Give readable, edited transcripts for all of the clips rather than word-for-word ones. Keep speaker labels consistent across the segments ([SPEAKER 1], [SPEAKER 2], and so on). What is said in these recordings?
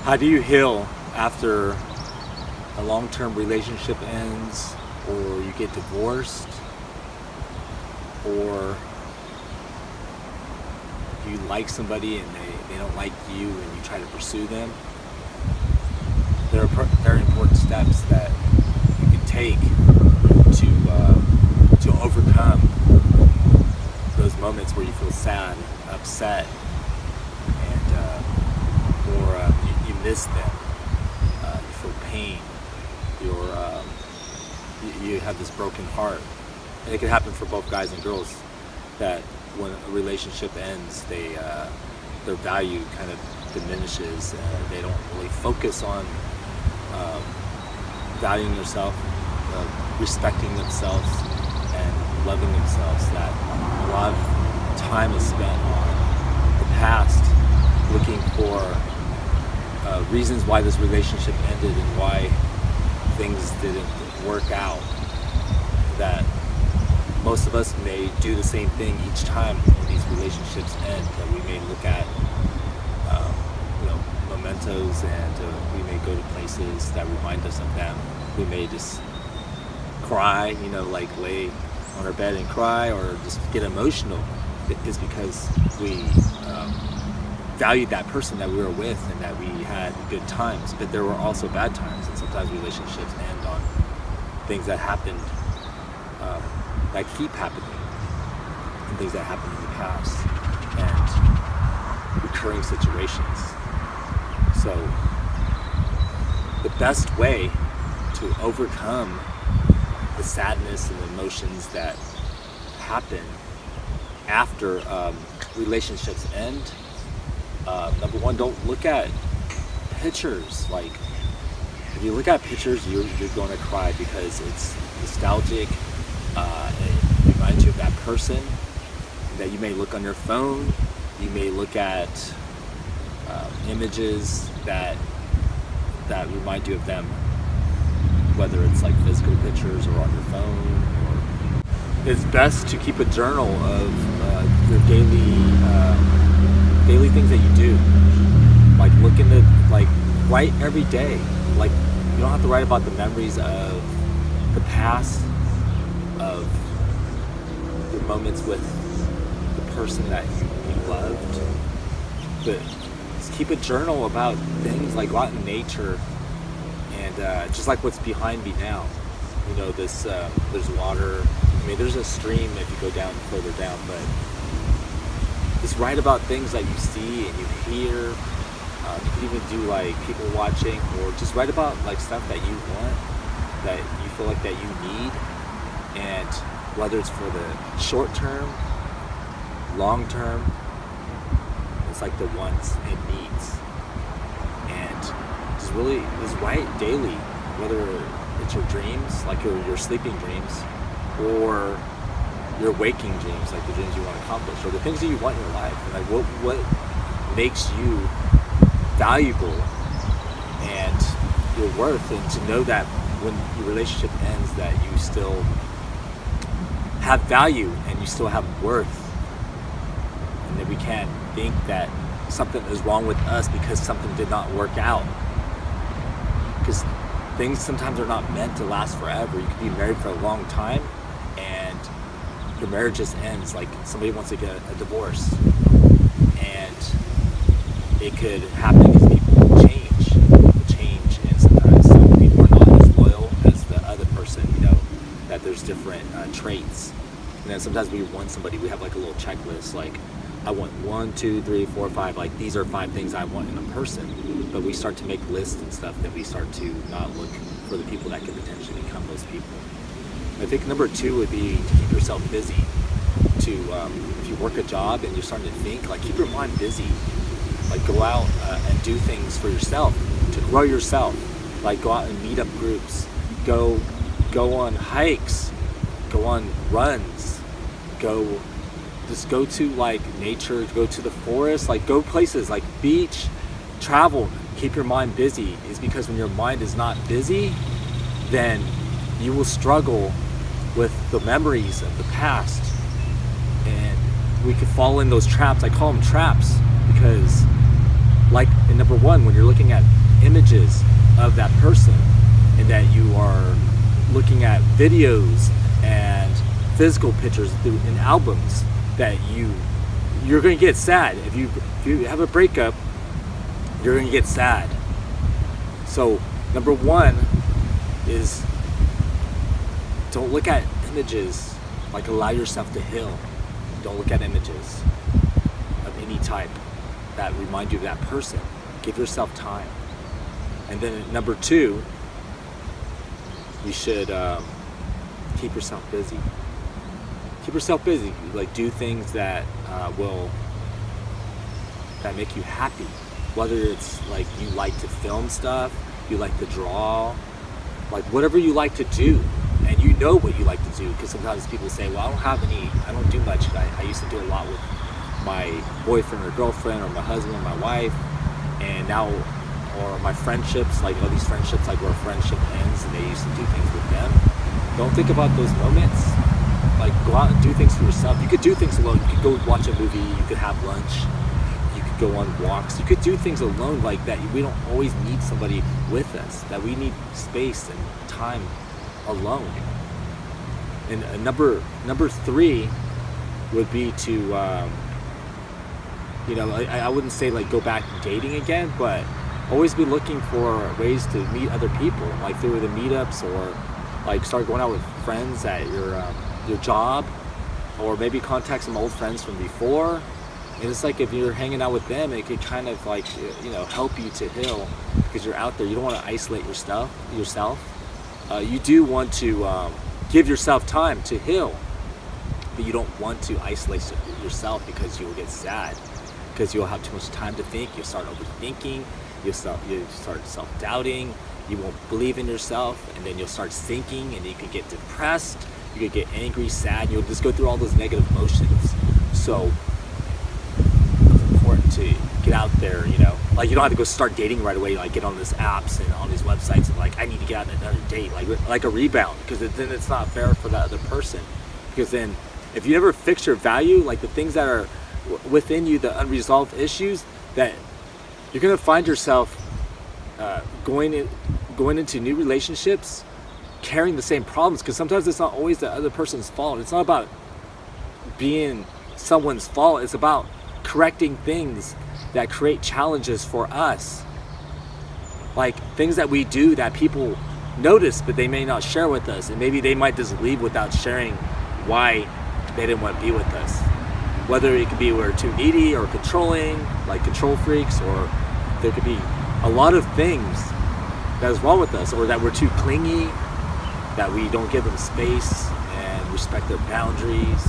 [SPEAKER 1] How do you heal after a long-term relationship ends, or you get divorced, or you like somebody and they don't like you and you try to pursue them? There are very important steps that you can take to overcome those moments where you feel sad, upset, and you miss them. You feel pain. You have this broken heart, and it can happen for both guys and girls. That when a relationship ends, their value kind of diminishes. They don't really focus on valuing themselves, respecting themselves, and loving themselves. That a lot of time is spent on the past, looking for reasons why this relationship ended and why things didn't work out. That most of us may do the same thing each time when these relationships end. That we may look at mementos, and we may go to places that remind us of them. We may just cry, like lay on our bed and cry, or just get emotional. It is because we valued that person that we were with and that we had good times. But there were also bad times, and sometimes relationships end on things that happened, that keep happening, and things that happened in the past, and recurring situations. So the best way to overcome the sadness and the emotions that happen after relationships end, number one, don't look at pictures. Like, if you look at pictures, you're going to cry because it's nostalgic. It reminds you of that person that you may look on your phone. You may look at images that remind you of them, whether it's like physical pictures or on your phone. Or it's best to keep a journal of your daily things that you do. Like, look into, like, write every day. Like, you don't have to write about the memories of the past, of your moments with the person that you loved, but just keep a journal about things. Like, go out in nature, and just like what's behind me now, this there's water. I mean, there's a stream if you go down further down, but just write about things that you see and you hear. You can even do like people watching, or just write about like stuff that you want, that you feel like that you need, and whether it's for the short term, long term, it's like the wants and needs. And just write daily, whether it's your dreams, like your sleeping dreams, or your waking dreams, like the dreams you want to accomplish, or the things that you want in your life, and like what makes you valuable and your worth, and to know that when your relationship ends, that you still have value and you still have worth, and that we can't think that something is wrong with us because something did not work out, because things sometimes are not meant to last forever. You could be married for a long time and your marriage just ends. Like, somebody wants to get a divorce, and it could happen because people change, and sometimes some people are not as loyal as the other person. That there's different traits, and then sometimes we want somebody, we have like a little checklist, like, I want 1, 2, 3, 4, 5, like these are 5 things I want in a person. But we start to make lists and stuff, then we start to not look for the people that could potentially become those people. I think number 2 would be to keep yourself busy. If you work a job and you're starting to think, like, keep your mind busy. Like, go out and do things for yourself, to grow yourself. Like, go out and meet up groups, go on hikes, go on runs, just go to like nature, go to the forest, like go places like beach, travel. Keep your mind busy. Is because when your mind is not busy, then you will struggle with the memories of the past, and we could fall in those traps. I call them traps because like, and number one, when you're looking at images of that person, and that you are looking at videos and physical pictures in albums, that you're going to get sad. If you have a breakup, you're going to get sad. So number one is, don't look at images. Like, allow yourself to heal. Don't look at images of any type that remind you of that person. Give yourself time. And then number two, you should keep yourself busy. Keep yourself busy. Like, do things that that make you happy. Whether it's like you like to film stuff, you like to draw, like whatever you like to do, and you know what you like to do. Because sometimes people say, well, I don't do much. I used to do a lot with my boyfriend or girlfriend or my husband or my wife, and now, or my friendships, like all these friendships, like where a friendship ends and they used to do things with them. Don't think about those moments. Like, go out and do things for yourself. You could do things alone. You could go watch a movie. You could have lunch. You could go on walks. You could do things alone like that. We don't always need somebody with us. That we need space and time alone. And number three would be to, I wouldn't say like go back dating again, but always be looking for ways to meet other people, like through the meetups, or like start going out with friends at your job, or maybe contact some old friends from before. And it's like, if you're hanging out with them, it could kind of like, help you to heal, because you're out there. You don't want to isolate yourself. You do want to give yourself time to heal, but you don't want to isolate yourself, because you will get sad, because you'll have too much time to think. You'll start overthinking. You start self-doubting. You won't believe in yourself, and then you'll start sinking, and you could get depressed. You could get angry, sad. You'll just go through all those negative emotions. So it's important to get out there. Like, you don't have to go start dating right away. Like, get on these apps and on these websites and like, I need to get out on another date, like a rebound, because then it's not fair for that other person. Because then, if you never fix your value, like the things that are within you, the unresolved issues, that you're gonna find yourself going into new relationships carrying the same problems. Because sometimes it's not always the other person's fault. It's not about being someone's fault. It's about correcting things that create challenges for us, like things that we do that people notice but they may not share with us, and maybe they might just leave without sharing why they didn't want to be with us. Whether it could be we're too needy or controlling, like control freaks, or there could be a lot of things that is wrong with us, or that we're too clingy, that we don't give them space and respect their boundaries.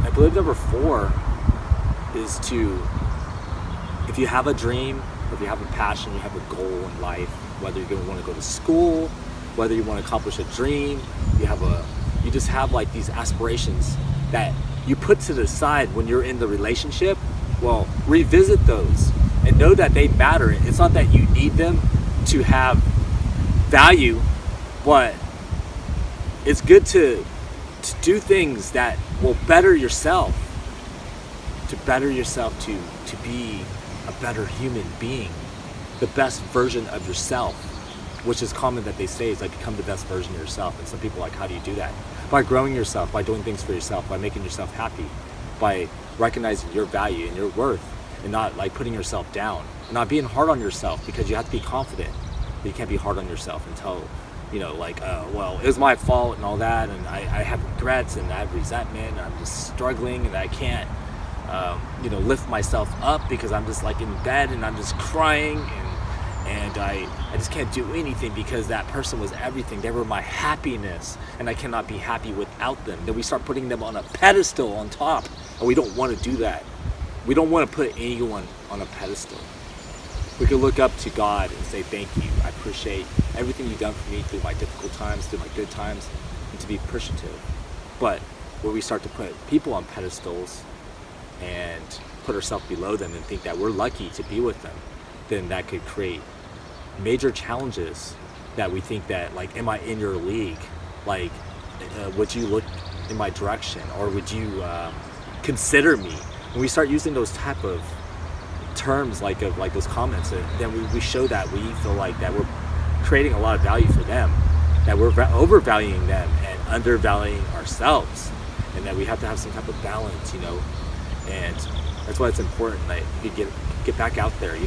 [SPEAKER 1] I believe number four is to, if you have a dream, or if you have a passion, you have a goal in life, whether you're going to want to go to school, whether you want to accomplish a dream, you just have like these aspirations that you put to the side when you're in the relationship. Well, revisit those and know that they matter. It's not that you need them to have value, but it's good to do things that will better yourself, to be a better human being, the best version of yourself, which is common that they say is like, become the best version of yourself. And some people are like, how do you do that? By growing yourself, by doing things for yourself, by making yourself happy, by recognizing your value and your worth, and not like putting yourself down, and not being hard on yourself, because you have to be confident. But you can't be hard on yourself and tell, well, it was my fault and all that, and I have regrets and I have resentment, and I'm just struggling, and I can't lift myself up, because I'm just like in bed and I'm just crying, and I just can't do anything, because that person was everything. They were my happiness, and I cannot be happy without them. Then we start putting them on a pedestal on top, and we don't want to do that. We don't want to put anyone on a pedestal. We can look up to God and say, thank you. I appreciate everything you've done for me through my difficult times, through my good times, and to be appreciative. But where we start to put people on pedestals and put ourselves below them and think that we're lucky to be with them, then that could create major challenges, that we think that, like, am I in your league? Like, would you look in my direction, or would you consider me? When we start using those type of terms like of like those comments, and then we show that we feel like that we're creating a lot of value for them, that we're overvaluing them and undervaluing ourselves, and that we have to have some type of balance, and that's why it's important that you could get back out there, and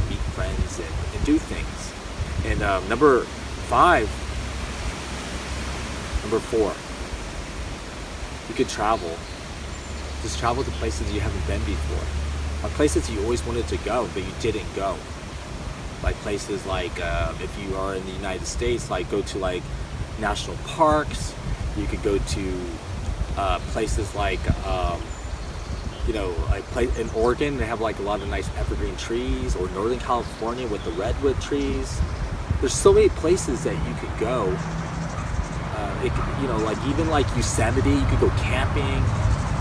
[SPEAKER 1] meet friends and do things. And number four, you could travel. Just travel to places you haven't been before, or places you always wanted to go but you didn't go. Like places like if you are in the United States, like go to like national parks. You could go to places like in Oregon, they have like a lot of nice evergreen trees, or Northern California with the redwood trees. There's so many places that you could go. Like even like Yosemite, you could go camping.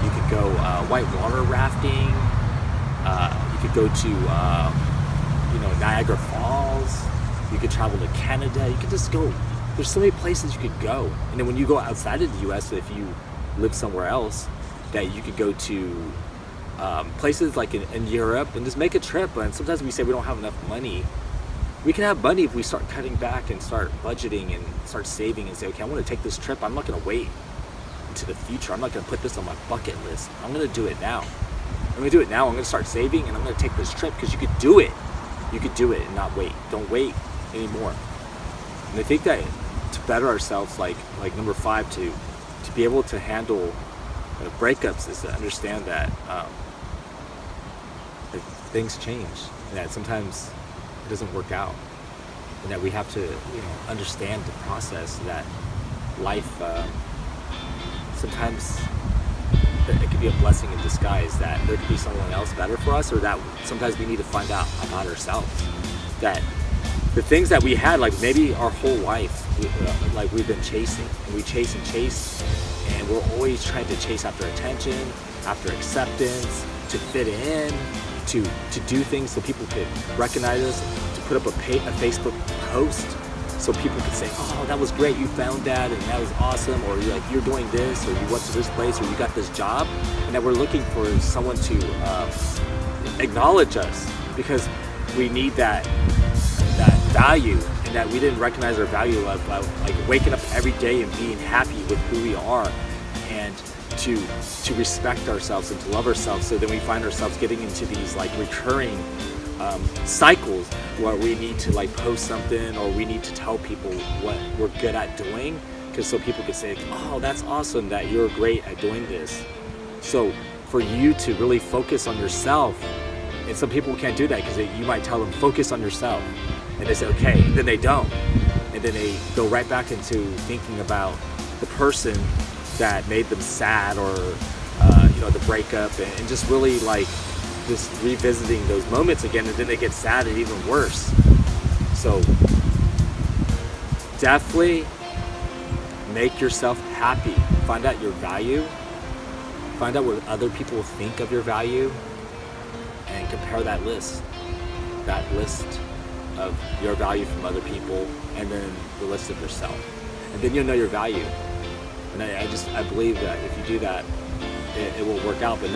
[SPEAKER 1] You could go whitewater rafting. You could go to Niagara Falls. You could travel to Canada. You could just go. There's so many places you could go. And then when you go outside of the U.S., if you live somewhere else, that you could go to places like in Europe and just make a trip. And sometimes we say we don't have enough money. We can have money if we start cutting back and start budgeting and start saving and say, okay, I want to take this trip. I'm not going to wait into the future. I'm not going to put this on my bucket list. I'm going to do it now. I'm going to do it now. I'm going to start saving, and I'm going to take this trip, because you could do it. You could do it and not wait. Don't wait anymore. And I think that to better ourselves, like number 5, to be able to handle breakups, is to understand that things change, and that sometimes it doesn't work out, and that we have to understand the process, that life sometimes it could be a blessing in disguise, that there could be someone else better for us, or that sometimes we need to find out about ourselves, that the things that we had, like maybe our whole life, we've been chasing, and we chase and chase, and we're always trying to chase after attention, after acceptance, to fit in, to do things so people could recognize us, to put up a Facebook post so people could say, oh, that was great, you found that, and that was awesome, or you're doing this, or you went to this place, or you got this job, and that we're looking for someone to acknowledge us, because we need that value, and that we didn't recognize our value of like waking up every day and being happy with who we are, and to respect ourselves and to love ourselves. So then we find ourselves getting into these like recurring cycles where we need to like post something, or we need to tell people what we're good at doing, because so people can say, oh, that's awesome that you're great at doing this. So for you to really focus on yourself, and some people can't do that, because you might tell them focus on yourself, and they say okay, and then they don't, and then they go right back into thinking about the person that made them sad, or the breakup, and just really like just revisiting those moments again, and then they get sad and even worse. So definitely make yourself happy. Find out your value. Find out what other people think of your value, and compare that list of your value from other people, and then the list of yourself, and then you'll know your value. And I believe that if you do that, it will work out. But